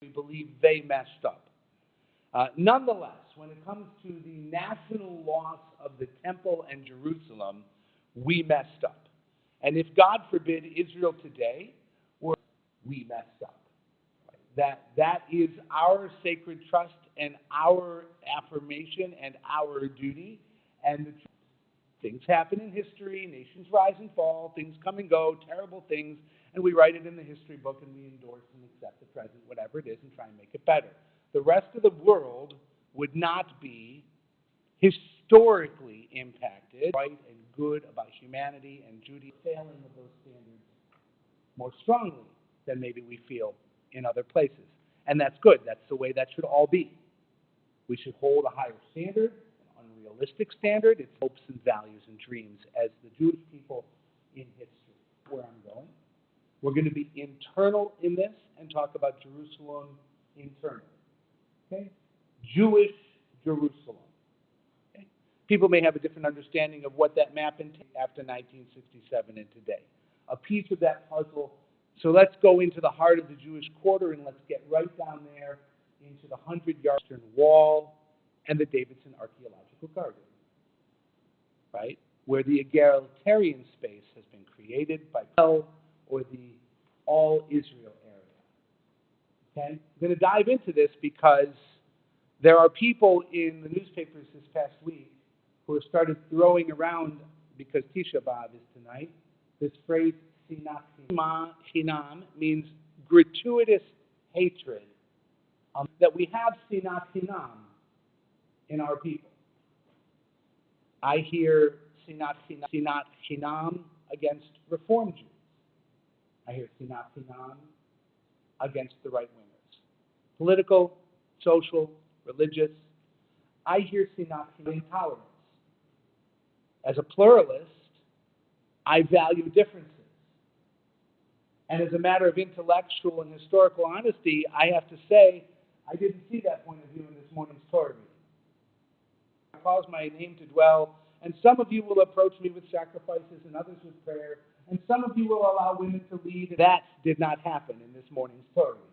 we believe they messed up. Nonetheless, when it comes to the national loss of the temple and Jerusalem, we messed up. And if God forbid Israel today, we messed up. That is our sacred trust and our affirmation and our duty. And things happen in history, nations rise and fall, things come and go, terrible things, and we write it in the history book and we endorse and accept the present, whatever it is, and try and make it better. The rest of the world would not be historically impacted, right and good about humanity and Judaism, failing of those standards more strongly than maybe we feel in other places. And that's good. That's the way that should all be. We should hold a higher standard, an unrealistic standard. It's hopes and values and dreams as the Jewish people in history. Where I'm going, we're going to be internal in this and talk about Jerusalem internally. Okay? Jewish Jerusalem. Okay? People may have a different understanding of what that map entails after 1967 and today. A piece of that puzzle. So let's go into the heart of the Jewish quarter and let's get right down there into the 100-yard Eastern Wall and the Davidson Archaeological Garden, right? Where the egalitarian space has been created by Bell or the all-Israel area. Okay? I'm going to dive into this because there are people in the newspapers this past week who have started throwing around, because Tisha B'Av is tonight, this phrase, Sinat Chinam, means gratuitous hatred. That we have Sinat Chinam in our people. I hear Sinat Chinam against Reform Jews. I hear Sinat Chinam against the right-wingers. Political, social, religious. I hear Sinat Chinam intolerance. As a pluralist, I value differences. And as a matter of intellectual and historical honesty, I have to say, I didn't see that point of view in this morning's Torah reading. It calls my name to dwell, and some of you will approach me with sacrifices and others with prayer, and some of you will allow women to lead. That did not happen in this morning's Torah reading.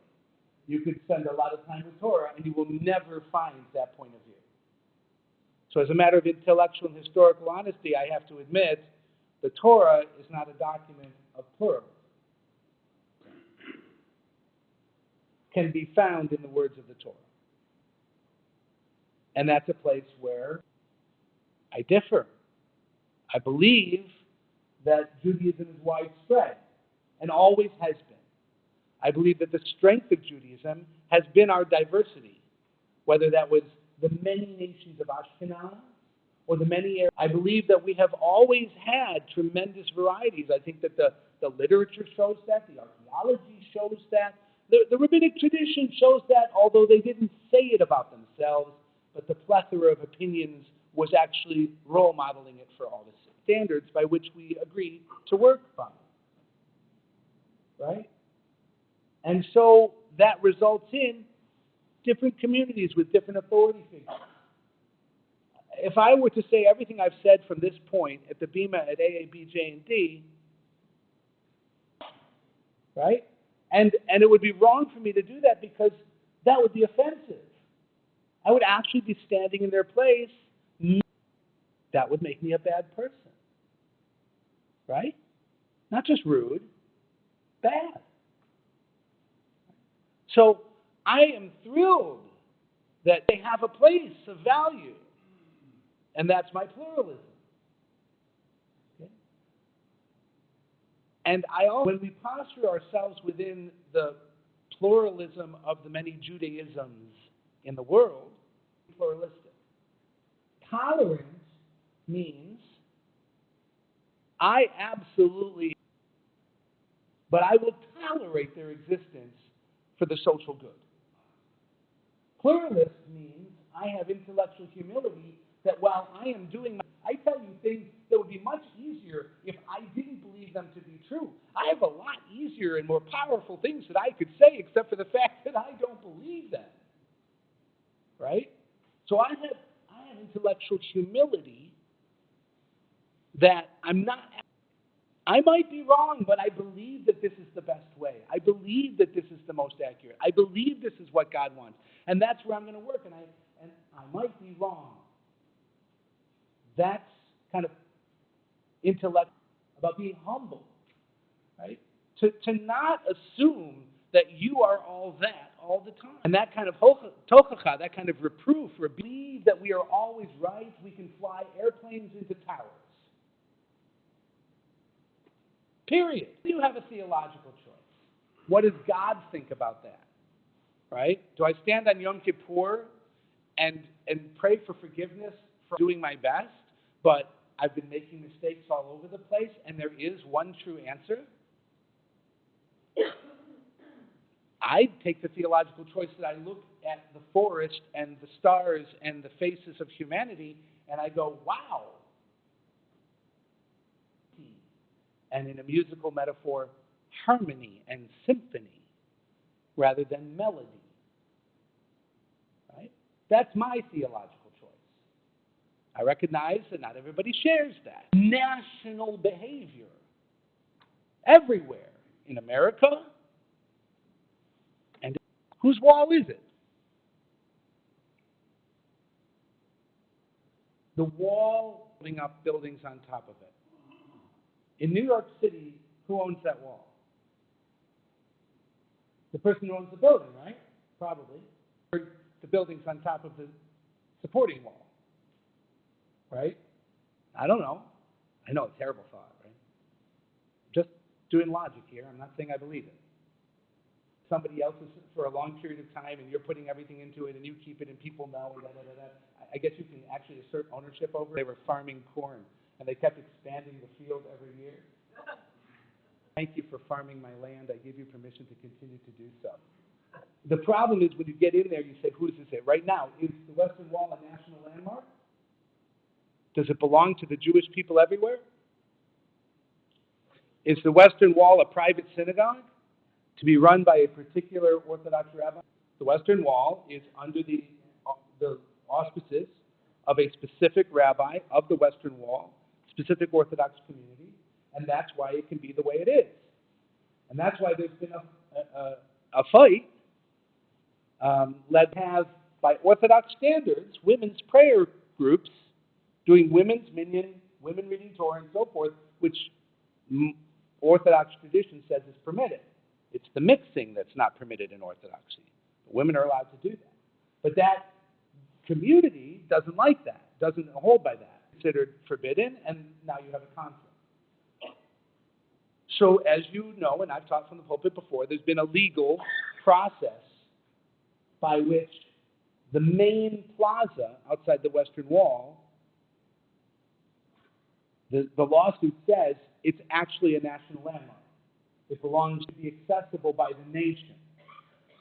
You could spend a lot of time with Torah, and you will never find that point of view. So as a matter of intellectual and historical honesty, I have to admit, the Torah is not a document of pluralism. Can be found in the words of the Torah. And that's a place where I differ. I believe that Judaism is widespread and always has been. I believe that the strength of Judaism has been our diversity, whether that was the many nations of Ashkenaz or the many areas. I believe that we have always had tremendous varieties. I think that the literature shows that, the archaeology shows that. The rabbinic tradition shows that, although they didn't say it about themselves, but the plethora of opinions was actually role modeling it for all the standards by which we agree to work by. Right? And so that results in different communities with different authority figures. If I were to say everything I've said from this point at the Bima at AA, BJ, and D, right? And it would be wrong for me to do that because that would be offensive. I would actually be standing in their place. That would make me a bad person. Right? Not just rude, bad. So I am thrilled that they have a place of value. And that's my pluralism. Okay? And when we posture ourselves within the pluralism of the many Judaisms in the world, pluralistic. Tolerance means I absolutely, but I will tolerate their existence for the social good. Pluralist means I have intellectual humility that while I am doing, I tell you things that would be much easier if I didn't believe them to be true. I have a lot easier and more powerful things that I could say except for the fact that I don't believe them. Right? So I have intellectual humility that I'm not I might be wrong, but I believe that this is the best way. I believe that this is the most accurate. I believe this is what God wants. And that's where I'm going to work. And I might be wrong. That's kind of intellect about being humble, right? To not assume that you are all that all the time. And that kind of tochacha, that kind of reproof, or believe that we are always right, we can fly airplanes into towers. Period. You have a theological choice. What does God think about that? Right? Do I stand on Yom Kippur and pray for forgiveness for doing my best, but I've been making mistakes all over the place, and there is one true answer? I take the theological choice that I look at the forest and the stars and the faces of humanity, and I go, wow. And in a musical metaphor, harmony and symphony rather than melody. Right? That's my theological choice. I recognize that not everybody shares that. National behavior. Everywhere. In America. And whose wall is it? The wall building up buildings on top of it. In New York City, who owns that wall? The person who owns the building, right? Probably. Or the building's on top of the supporting wall. Right? I don't know. I know, a terrible thought, right? Just doing logic here. I'm not saying I believe it. Somebody else is for a long period of time, and you're putting everything into it, and you keep it, and people know, I guess you can actually assert ownership over it. They were farming corn, and they kept expanding the field every year. Thank you for farming my land. I give you permission to continue to do so. The problem is when you get in there, you say, who is this? Right now, is the Western Wall a national landmark? Does it belong to the Jewish people everywhere? Is the Western Wall a private synagogue to be run by a particular Orthodox rabbi? The Western Wall is under the auspices of a specific rabbi of the Western Wall, specific Orthodox community, and that's why it can be the way it is. And that's why there's been a fight led to have, by Orthodox standards, women's prayer groups doing women's minyan, women reading Torah, and so forth, which Orthodox tradition says is permitted. It's the mixing that's not permitted in Orthodoxy. Women are allowed to do that. But that community doesn't like that, doesn't hold by that. Considered forbidden, and now you have a conflict. So as you know, and I've taught from the pulpit before, there's been a legal process by which the main plaza outside the Western Wall, the lawsuit says it's actually a national landmark. It belongs to be accessible by the nation.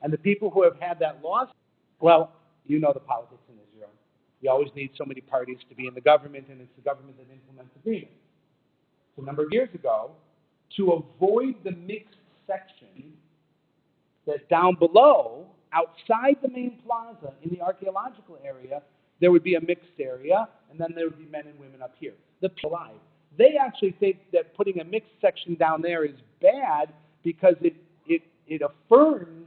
And the people who have had that lawsuit, well, you know the politics in Israel. You always need so many parties to be in the government, and it's the government that implements agreements. So a number of years ago, to avoid the mixed section, that down below, outside the main plaza, in the archaeological area, there would be a mixed area, and then there would be men and women up here. The people alive. They actually think that putting a mixed section down there is bad because it affirms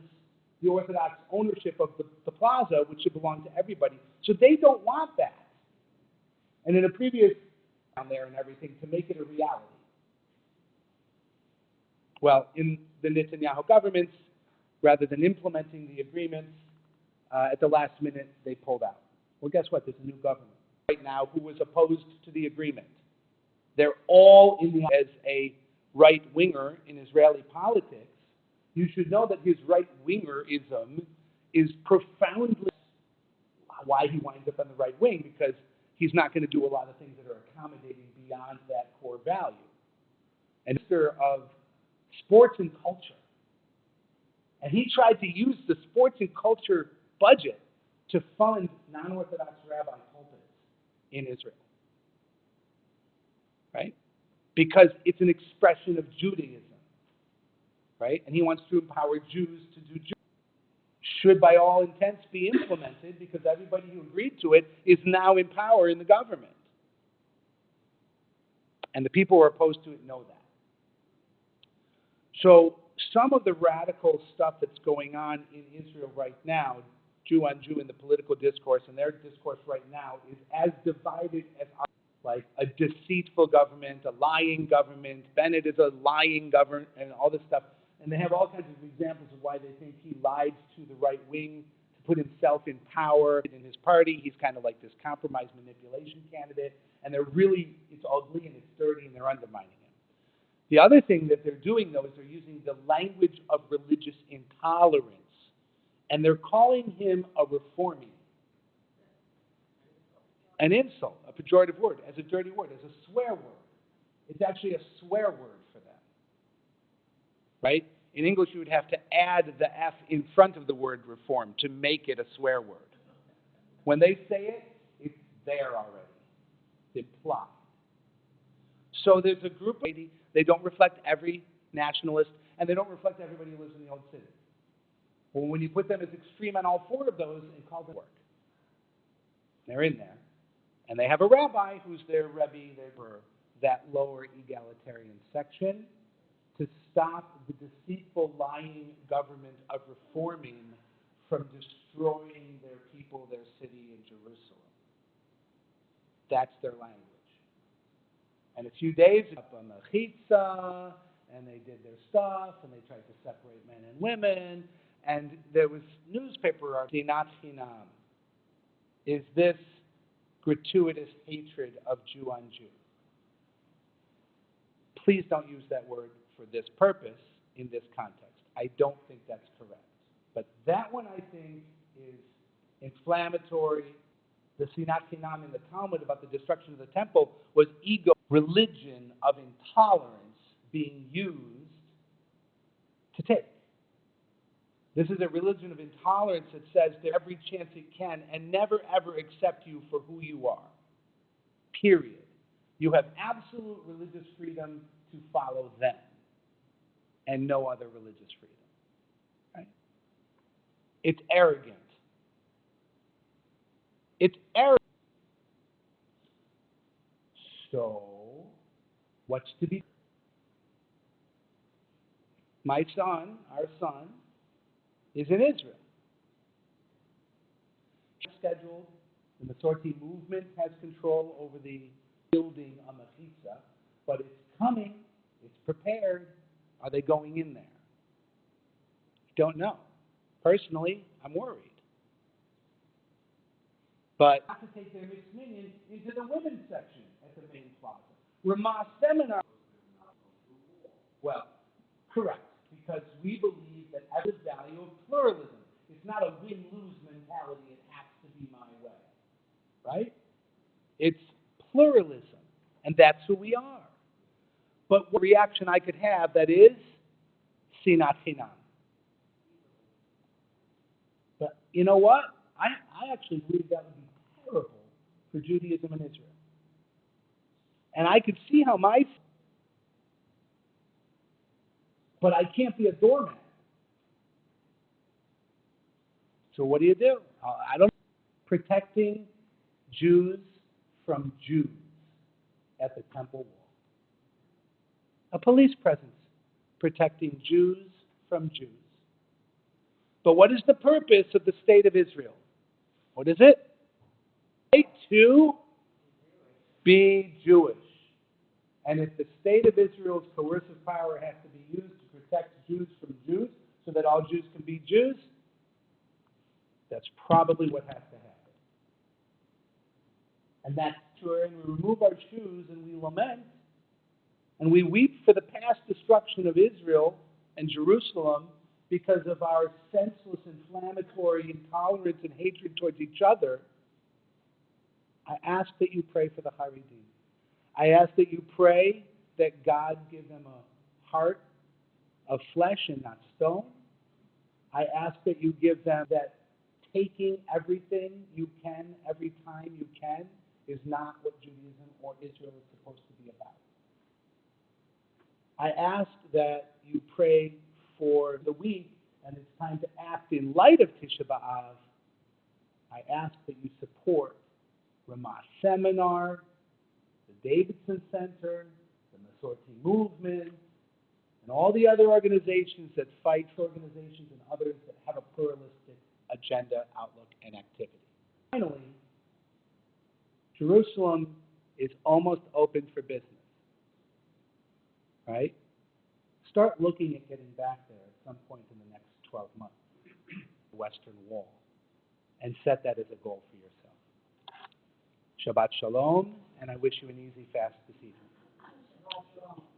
the Orthodox ownership of the plaza, which should belong to everybody. So they don't want that. And in a previous down there and everything to make it a reality. Well, in the Netanyahu governments, rather than implementing the agreements, at the last minute they pulled out. Well, guess what? There's a new government right now who was opposed to the agreement. They're all in the as a right-winger in Israeli politics. You should know that his right-wingerism is profoundly why he winds up on the right wing, because he's not going to do a lot of things that are accommodating beyond that core value. And Minister of Sports and Culture. And he tried to use the sports and culture budget to fund non-Orthodox rabbi pulpits in Israel. Right? Because it's an expression of Judaism. Right? And he wants to empower Jews to do Judaism. Should by all intents be implemented, because everybody who agreed to it is now in power in the government. And the people who are opposed to it know that. So some of the radical stuff that's going on in Israel right now, Jew on Jew in the political discourse, and their discourse right now is as divided as ours. Like a deceitful government, a lying government, Bennett is a lying government, and all this stuff. And they have all kinds of examples of why they think he lied to the right wing to put himself in power in his party. He's kind of like this compromise manipulation candidate, and it's ugly and it's dirty, and they're undermining him. The other thing that they're doing, though, is they're using the language of religious intolerance, and they're calling him a reforming. An insult, a pejorative word, as a dirty word, as a swear word. It's actually a swear word for them. Right? In English, you would have to add the F in front of the word reform to make it a swear word. When they say it, it's there already. It's implied. So there's a group of they don't reflect every nationalist, and they don't reflect everybody who lives in the old city. Well, when you put them as extreme on all four of those and call them work, they're in there. And they have a rabbi who's their Rebbe, for that lower egalitarian section, to stop the deceitful, lying government of reforming from destroying their people, their city in Jerusalem. That's their language. And a few days up on the Chitza, and they did their stuff, and they tried to separate men and women, and there was newspaper articles, Sinat Chinam. Is this gratuitous hatred of Jew on Jew? Please don't use that word for this purpose in this context. I don't think that's correct. But that one, I think, is inflammatory. The Sinat Chinam in the Talmud about the destruction of the temple was ego, religion of intolerance being used to take. This is a religion of intolerance that says to every chance it can and never ever accept you for who you are. Period. You have absolute religious freedom to follow them and no other religious freedom. Right? It's arrogant. It's arrogant. So, what's to be? My son, our son, is in Israel. Scheduled. The Masorti movement has control over the building a mechitza, but it's coming. It's prepared. Are they going in there? Don't know. Personally, I'm worried. But I have to take their mixed minion into the women's section at the main plaza. Ramah seminar. Well, correct, because we believe that every value of pluralism. It's not a win-lose mentality. It has to be my way, right? It's pluralism, and that's who we are. But what reaction I could have that is sinat chinam. But you know what? I actually believe that would be terrible for Judaism in Israel. And I could see how but I can't be a doormat. So what do? I don't know. Protecting Jews from Jews at the temple wall. A police presence protecting Jews from Jews. But what is the purpose of the state of Israel? What is it? To be Jewish. And if the state of Israel's coercive power has to be used to protect Jews from Jews so that all Jews can be Jews, that's probably what has to happen. And that's true. And we remove our shoes and we lament and we weep for the past destruction of Israel and Jerusalem because of our senseless, inflammatory intolerance and hatred towards each other. I ask that you pray for the Haredim. I ask that you pray that God give them a heart of flesh and not stone. I ask that you give them that taking everything you can, every time you can, is not what Judaism or Israel is supposed to be about. I ask that you pray for the week, and it's time to act in light of Tisha B'Av. I ask that you support Ramah Seminar, the Davidson Center, the Masorti Movement, and all the other organizations that fight for organizations and others that have a pluralistic agenda, outlook, and activity. Finally, Jerusalem is almost open for business, right? Start looking at getting back there at some point in the next 12 months, the Western Wall, and set that as a goal for yourself. Shabbat Shalom, and I wish you an easy fast this evening.